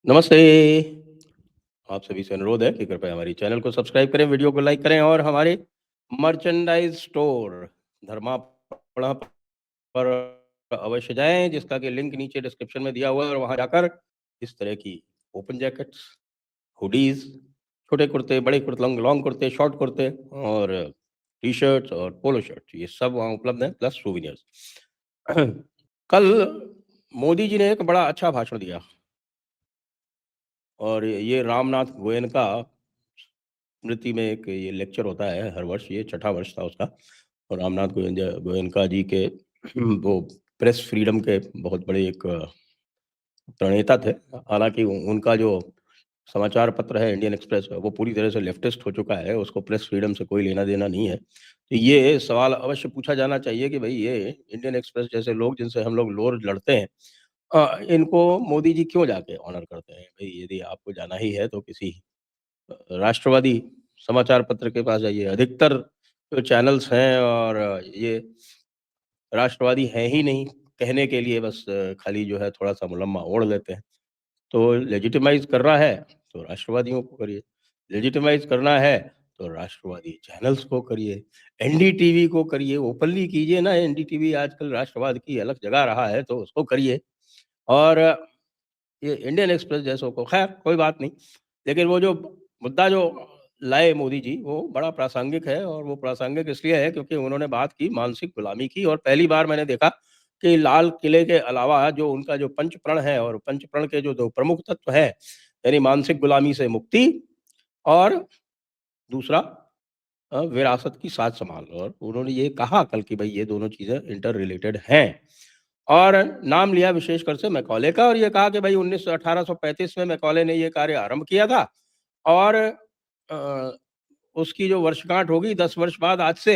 नमस्ते। आप सभी से अनुरोध है कि कृपया हमारी चैनल को सब्सक्राइब करें, वीडियो को लाइक करें और हमारे मर्चेंडाइज़ स्टोर धर्मापड़ा पर अवश्य जाएँ, जिसका कि लिंक नीचे डिस्क्रिप्शन में दिया हुआ है और वहाँ जाकर इस तरह की ओपन जैकेट्स, हुडीज़, छोटे कुर्ते, बड़े कुर्ते, लॉन्ग लॉन्ग कुर्ते, शॉर्ट कुर्ते और टी-शर्ट्स और पोलो शर्ट्स, ये सब वहाँ उपलब्ध हैं, प्लस सोवेनिर्स। कल मोदी जी ने एक बड़ा अच्छा भाषण दिया। और ये रामनाथ गोयनका स्मृति में एक ये लेक्चर होता है हर वर्ष, ये छठा वर्ष था उसका। और रामनाथ गोयनका जी के वो प्रेस फ्रीडम के बहुत बड़े एक प्रणेता थे। हालाँकि उनका जो समाचार पत्र है इंडियन एक्सप्रेस, वो पूरी तरह से लेफ्टिस्ट हो चुका है, उसको प्रेस फ्रीडम से कोई लेना-देना नहीं है। तो ये सवाल अवश्य पूछा जाना चाहिए कि भई ये इंडियन एक्सप्रेस जैसे लोग जिनसे हम लोग रोज़ लड़ते हैं, इनको मोदी जी क्यों जाके ऑनर करते हैं? भई यदि आपको जाना ही है तो किसी राष्ट्रवादी समाचार पत्र के पास जाइए। अधिकतर जो चैनल्स हैं और ये राष्ट्रवादी हैं ही नहीं, कहने के लिए बस खाली जो है थोड़ा-सा मुलम्मा ओढ़ लेते हैं। तो लेजिटिमाइज़ करना है, तो राष्ट्रवादियों को करिए। लेजिटिमाइज़ करना है, तो राष्ट्रवादी चैनल्स को करिए। एनडीटीवी को करिए, ओपनली कीजिए ना। एनडीटीवी आजकल राष्ट्रवाद की अलग जगह रहा है, तो उसको करिए। और ये इंडियन एक्सप्रेस जैसों को खैर कोई बात नहीं। लेकिन वो जो मुद्दा जो लाए मोदी जी, वो बड़ा प्रासंगिक है और वो प्रासंगिक इसलिए है क्योंकि उन्होंने बात की मानसिक गुलामी की। और पहली बार मैंने देखा कि लाल किले के अलावा जो उनका जो पंच प्रण है और पंच प्रण के जो 2 प्रमुख तत्व हैं, यानी मानसिक गुलामी से मुक्ति और दूसरा विरासत की साथ संभाल। और उन्होंने ये कहा कल कि भई ये दोनों चीज़ें इंटर रिलेटेड हैं। और नाम लिया विशेषकर से मैकॉले का और ये कहा कि भई 1835 में मैकॉले ने ये कार्य आरंभ किया था। और अ, उसकी जो वर्षगांठ होगी 10 वर्ष बाद आज से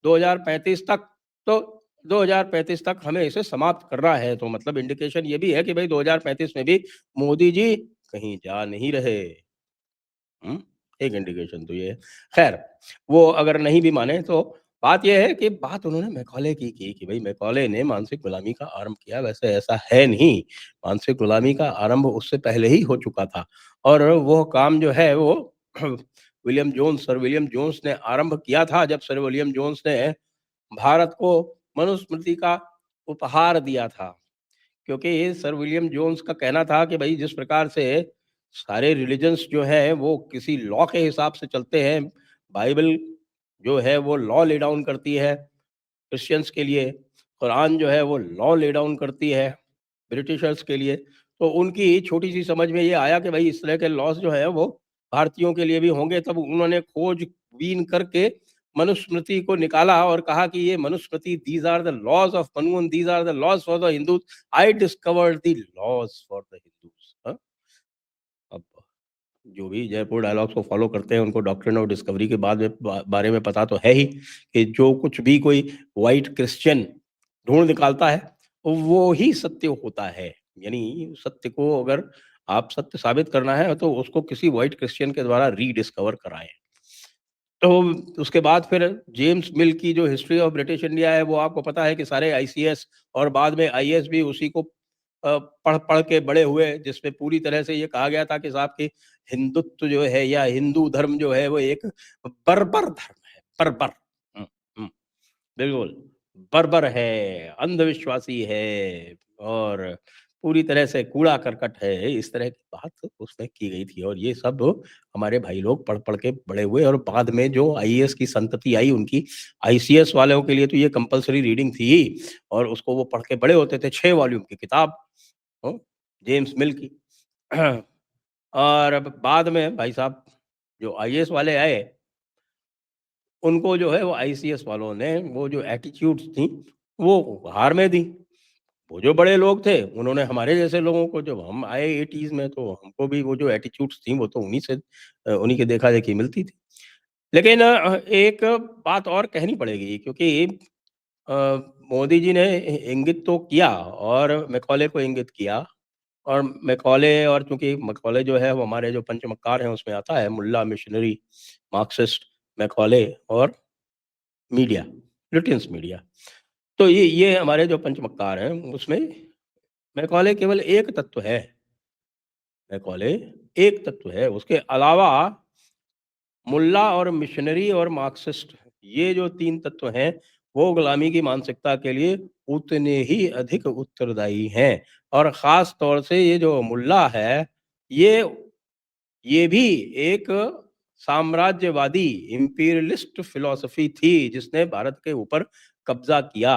2035 तक, तो 2035 तक हमें इसे समाप्त करना है। तो मतलब इंडिकेशन ये भी है कि भई 2035 में भी मोदी जी कहीं जा नहीं रहे। हुँ, एक इंडिकेशन तो ये है। ख़ैर, वो अगर नहीं भी माने तो बात ये है कि बात उन्होंने मैकॉले की कि भई मैकॉले ने मानसिक गुलामी का आरंभ किया, वैसे ऐसा है नहीं। मानसिक गुलामी का आरंभ उससे पहले ही हो चुका था। और वो काम जो है वो सर विलियम जोन्स ने आरंभ किया था, जब सर विलियम जोन्स ने भारत को मनुस्मृति का उपहार दिया था। क्योंकि सर विलियम जोन्स का कहना था कि भई जिस प्रकार से सारे रिलिजन्स जो हैं वो किसी लॉ के हिसाब से चलते हैं, बाइबल जो है वो लॉ ले डाउन करती है क्रिश्चियंस के लिए, कुरान जो है वो लॉ ले डाउन करती है ब्रिटिशर्स के लिए। तो उनकी छोटी-सी समझ में ये आया कि भई इस तरह के लॉज़ जो हैं वो भारतीयों के लिए भी होंगे, तब उन्होंने खोज-बीन करके मनुस्मृति को निकाला और कहा कि ये Manusmriti these are the laws of Manu and these are the laws for the Hindus. I discovered the laws for the Hindus. हाँ, अब जो भी जयपुर डायलॉग्स को फ़ॉलो करते हैं, उनको डॉक्ट्रिन ऑफ डिस्कवरी के बाद में बारे में पता तो है ही कि जो कुछ भी कोई व्हाइट क्रिश्चियन ढूँढ निकालता है, वो ही सत्य होता है। यानी सत्य को अगर आप सत्य साबित करना है, तो उसको किसी व्हाइट क्रिश्चियन के द्वारा रीडिस्कवर कराएँ। तो उसके बाद फिर जेम्स मिल की जो हिस्ट्री ऑफ ब्रिटिश इंडिया है, वो आपको पता है कि सारे आईसीएस और बाद में आईएएस भी उसी को पढ़-पढ़ के बड़े हुए, जिसमें पूरी तरह से ये कहा गया था कि साहब कि हिंदुत्व जो है या हिंदू धर्म जो है वो एक बर्बर धर्म है, बर्बर। हुँ, हुँ, बिल्कुल, बर्बर है, अंधविश्वासी है और पूरी तरह से कूड़ा-करकट है, इस तरह की बात उसमें की गई थी। और ये सब हमारे भाई लोग पढ़-पढ़ के बड़े हुए और बाद में जो आईएएस की संतति आई उनकी, आईसीएस वालों के लिए तो ये कंपल्सरी रीडिंग थी ही। और उसको वो पढ़ के बड़े होते थे, 6 वॉल्यूम की किताब। जेम्स मिल की। और अब बाद में भाई साहब जो आईएएस वाले आए, उनको जो है वो आईसीएस वालों ने वो जो एटीट्यूड्स थी, वो हार में दी। वो जो बड़े लोग थे, उन्होंने हमारे जैसे लोगों को, जब हम आए 80s में, तो हमको भी वो जो एटीट्यूड्स थी, वो तो उन्हीं से उन्हीं की देखा-देखी मिलती थी। लेकिन एक बात और कहनी पड़ेगी क्योंकि अ, मोदी जी ने इंगित तो किया और मैकॉले को इंगित किया। और मैकॉले, और चूँकि मैकॉले जो है वो हमारे जो पंचमक्कार हैं उसमें आता है, मुल्ला, मिशनरी, मार्क्सिस्ट, मैकॉले और मीडिया, लुटियंस मीडिया। तो ये हमारे जो पंचमक्कार हैं उसमें मैकॉले केवल एक तत्व है मैकॉले एक तत्व है, उसके अलावा मुल्ला और मिशनरी और मार्क्सिस्ट, ये जो 3 तत्व हैं, वो गुलामी की मानसिकता के लिए उतने ही अधिक उत्तरदायी हैं। और ख़ास तौर से ये जो मुल्ला है, ये ये भी एक साम्राज्यवादी इम्पीरियलिस्ट फ़िलॉसफ़ी थी, जिसने भारत के ऊपर कब्ज़ा किया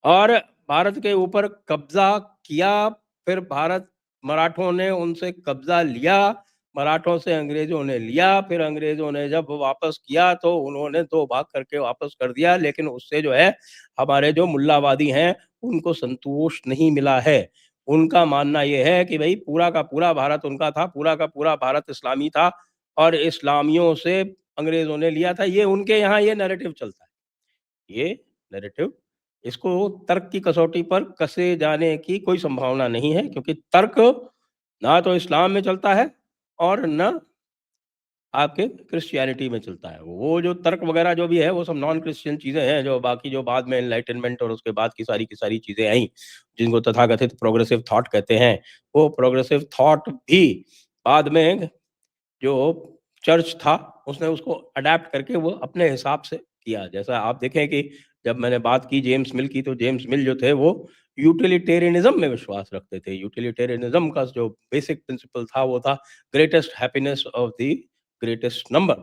और भारत के ऊपर कब्ज़ा किया, फिर भारत मराठों ने उनसे कब्ज़ा लिया, मराठों से अंग्रेज़ों ने लिया, फिर अंग्रेज़ों ने जब वापस किया तो उन्होंने 2 भाग करके वापस कर दिया, लेकिन उससे जो है हमारे जो मुल्लावादी हैं, उनको संतोष नहीं मिला है। उनका मानना ये है कि भई पूरा का पूरा भारत उनका था, पूरा का पूरा भारत इस्लामी था और इस्लामियों से अंग्रेज़ों ने लिया था। ये उनके यहाँ ये नैरेटिव चलता है। ये नैरेटिव इसको तर्क की कसौटी पर कसे जाने की कोई संभावना नहीं है, क्योंकि तर्क ना तो इस्लाम में चलता है और ना आपके क्रिश्चियनिटी में चलता है। वो जो तर्क वगैरह जो भी है, वो सब नॉन क्रिश्चियन चीज़ें हैं, जो बाकी जो बाद में एनलाइटनमेंट और उसके बाद की सारी चीज़ें आईं, जिनको तथाकथित प्रोग्रेसिव थॉट कहते हैं। वो प्रोग्रेसिव थॉट भी बाद में जो चर्च था, उसने उसको अडैप्ट करके वो अपने हिसाब से किया। जैसा आप देखें कि जब मैंने बात की जेम्स मिल की, तो जेम्स मिल जो थे, वो यूटिलिटेरियनिज़्म में विश्वास रखते थे। यूटिलिटेरियनिज़्म का जो बेसिक प्रिंसिपल था, वो था greatest happiness of the greatest number.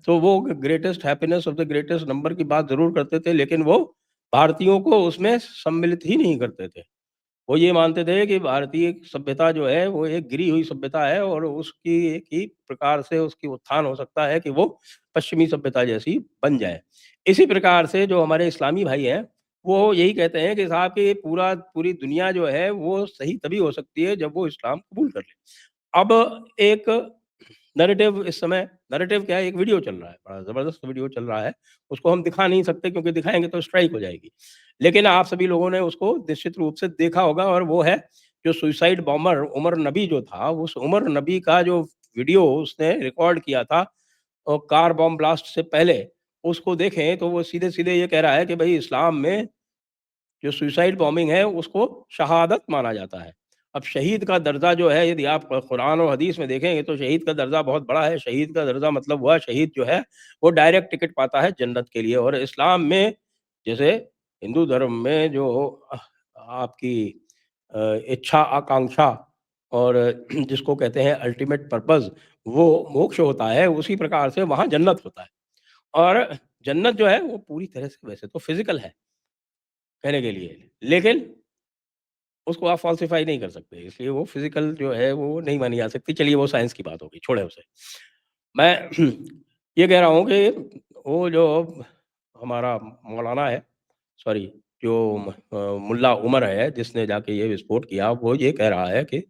तो वो greatest happiness of the greatest number की बात ज़रूर करते थे, लेकिन वो भारतीयों को उसमें सम्मिलित ही नहीं करते थे। वो ये मानते थे कि भारतीय सभ्यता जो है, वो एक गिरी हुई सभ्यता है और उसकी एक ही प्रकार से उसकी उत्थान हो सकता है कि वो पश्चिमी सभ्यता जैसी बन जाए। इसी प्रकार से जो हमारे इस्लामी भाई हैं, वो यही कहते हैं कि साहब कि पूरी दुनिया जो है, वो सही तभी हो सकती है जब वो इस्लाम कबूल कर ले। अब एक नैरेटिव इस समय नैरेटिव क्या है, एक वीडियो चल रहा है, बड़ा ज़बरदस्त वीडियो चल रहा है। उसको हम दिखा नहीं सकते, क्योंकि दिखाएँगे तो स्ट्राइक हो जाएगी। लेकिन आप सभी लोगों ने उसको निश्चित रूप से देखा होगा, और वो है जो सुसाइड बॉम्बर उमर नबी जो था, उस उमर नबी का जो वीडियो उसने रिकॉर्ड किया था कार बॉम्ब ब्लास्ट से पहले, उसको देखें तो वो सीधे-सीधे ये कह रहा है कि भई इस्लाम में जो सुसाइड बॉम्बिंग है, उसको शहादत माना जाता है। अब शहीद का दर्जा जो है, यदि आप कुरान और हदीस में देखेंगे, तो शहीद का दर्जा बहुत बड़ा है। शहीद का दर्जा मतलब हुआ, शहीद जो है वो डायरेक्ट टिकट पाता है जन्नत के लिए। और इस्लाम में, जैसे हिंदू धर्म में जो आपकी इच्छा, आकांक्षा और जिसको कहते हैं अल्टीमेट पर्पज़, वो मोक्ष होता है, उसी प्रकार से वहाँ जन्नत होता है। और जन्नत जो है, वो पूरी तरह से वैसे तो फिज़िकल है कहने के लिए, लेकिन उसको आप फ़ॉल्सिफ़ाई नहीं कर सकते, इसलिए वो फ़िज़िकल जो है वो नहीं मानी जा सकती। चलिए, वो साइंस की बात हो गई, छोड़ें उसे। मैं ये कह रहा हूँ कि वो जो हमारा मौलाना है, सॉरी, जो मुल्ला उमर है जिसने जाके ये विस्फोट किया, वो ये कह रहा है कि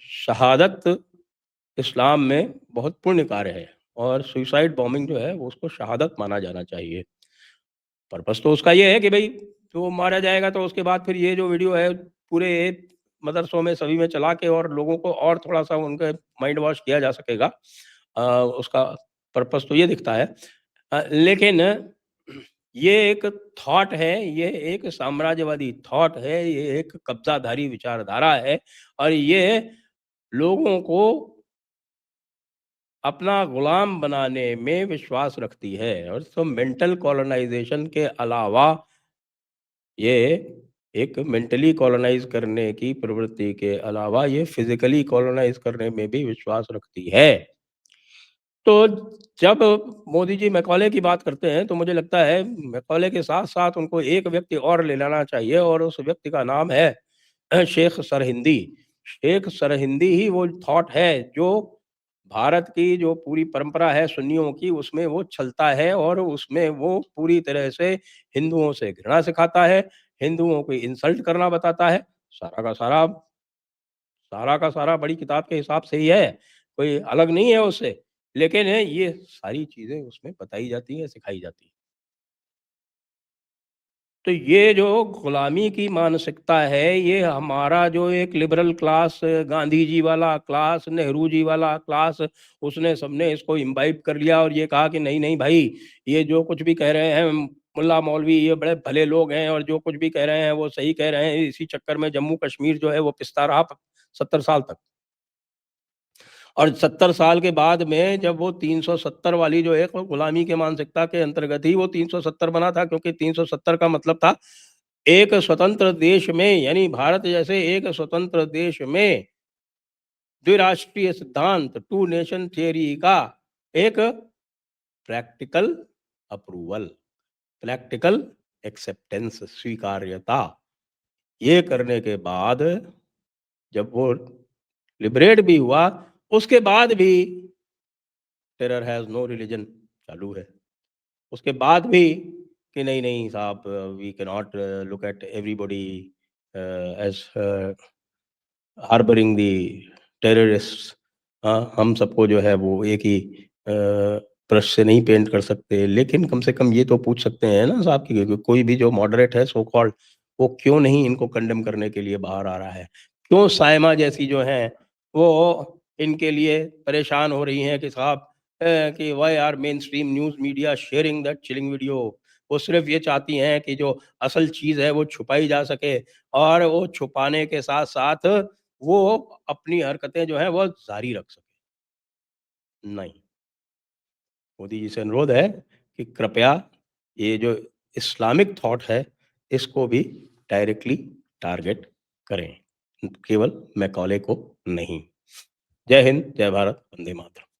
शहादत इस्लाम में बहुत पुण्य कार्य है और सुसाइड बॉम्बिंग जो है, वो उसको शहादत माना जाना चाहिए। पर्पस तो उसका ये है कि भई जो मारा जाएगा, तो उसके बाद फिर ये जो वीडियो है पूरे मदरसों में सभी में चला के और लोगों को और थोड़ा-सा उनके माइंड वॉश किया जा सकेगा। उसका पर्पस तो ये दिखता है। लेकिन ये एक थॉट है, ये एक साम्राज्यवादी थॉट है, ये एक कब्ज़ाधारी विचारधारा है और ये लोगों को अपना गुलाम बनाने में विश्वास रखती है। और तो मेंटल कॉलोनाइज़ेशन के अलावा ये एक मेंटली कॉलोनाइज़ करने की प्रवृत्ति के अलावा ये फिज़िकली कॉलोनाइज़ करने में भी विश्वास रखती है। तो जब मोदी जी मैकॉले की बात करते हैं, तो मुझे लगता है मैकॉले के साथ-साथ उनको एक व्यक्ति और ले लेना चाहिए, और उस व्यक्ति का नाम है शेख सरहिंदी। शेख सरहिंदी ही वो थॉट है जो भारत की जो पूरी परंपरा है सुन्नियों की, उसमें वो छलता है और उसमें वो पूरी तरह से हिंदुओं से घृणा सिखाता है, हिंदुओं को इंसल्ट करना बताता है। सारा का सारा सारा का सारा बड़ी किताब के हिसाब से ही है, कोई अलग नहीं है उससे। लेकिन ये सारी चीज़ें उसमें बताई जाती हैं, सिखाई जाती हैं। तो ये जो गुलामी की मानसिकता है, ये हमारा जो एक लिबरल क्लास, गांधी जी वाला क्लास, नेहरू जी वाला क्लास, उसने सबने इसको इम्बाइब कर लिया और ये कहा कि नहीं, नहीं भाई, ये जो कुछ भी कह रहे हैं मुल्ला मौलवी, ये बड़े भले लोग हैं और जो कुछ भी कह रहे हैं वो सही कह रहे हैं। इसी चक्कर में जम्मू कश्मीर जो है वो पिसता रहा 70 साल तक। और 70 साल के बाद में जब वो 370 वाली जो है, वो गुलामी के मानसिकता के अंतर्गत ही वो 370 बना था, क्योंकि 370 का मतलब था एक स्वतंत्र देश में, यानी भारत जैसे एक स्वतंत्र देश में द्विराष्ट्रीय सिद्धांत, टू नेशन थियरी का एक प्रैक्टिकल अप्रूवल, प्रैक्टिकल एक्सेप्टेंस, स्वीकार्यता, ये करने के बाद जब वो लिबरेट भी हुआ, उसके बाद भी टेरर हैज़ नो रिलिजन चालू है। उसके बाद भी कि नहीं, नहीं साहब, we can not look at everybody as harbouring the terrorists. हाँ, हम सबको जो है वो एक ही ब्रश से नहीं पेंट कर सकते, लेकिन कम से कम ये तो पूछ सकते हैं ना साहब कि कोई भी जो मॉडरेट है सो कॉल्ड, वो क्यों नहीं इनको कंडेम करने के लिए बाहर आ रहा है? क्यों साइमा जैसी जो हैं, वो इनके लिए परेशान हो रही हैं कि साहब कि why are mainstream news media sharing that chilling video? वो सिर्फ़ ये चाहती हैं कि जो असल चीज़ है वो छुपाई जा सके, और वो छुपाने के साथ-साथ वो अपनी हरकतें जो हैं वो जारी रख सकें। नहीं, मोदी जी से अनुरोध है कि कृपया ये जो इस्लामिक थॉट है, इसको भी डायरेक्टली टारगेट करें, केवल मैकॉले को नहीं। जय हिंद, जय भारत, वंदे मातरम।